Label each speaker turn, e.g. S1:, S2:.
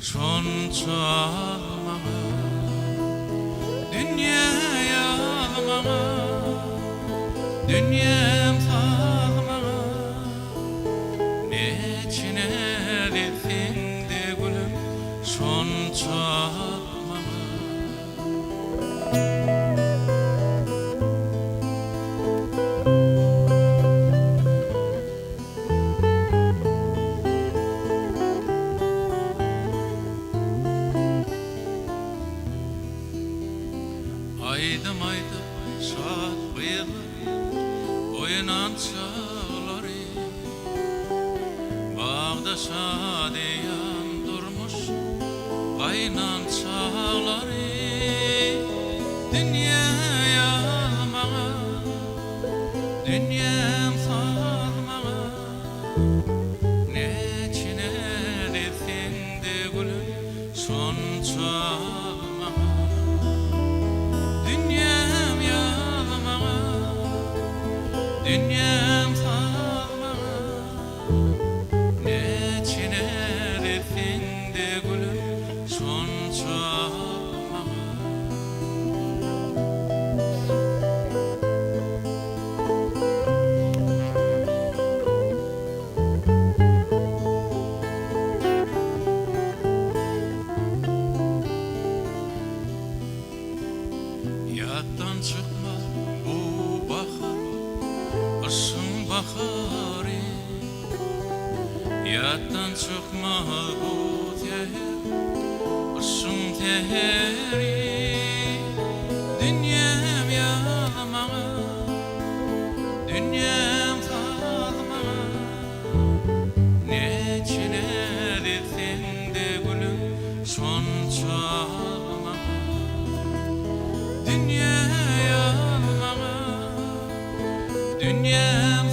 S1: şonça maňa dünýä maňa dünyam sağmağa neçine desinde gülüm şonça maňa aydım aydım şat bıyıklı oynan çağları bağda şadiyan durmuş aynan çağları dünyaya mağa dünyam sağmağa neçine desinde gülüm şonça dünyam yalmağa dünyam sağmağa neçine desinde gülüm şonça yattan çıkmaz bu bahar ışın baharı yattan çıkmaz bu teher ışın teheri dünyam yalmağa dünyam sağmağa neçine desinde gülüm şonça dünyaya mağa dünyam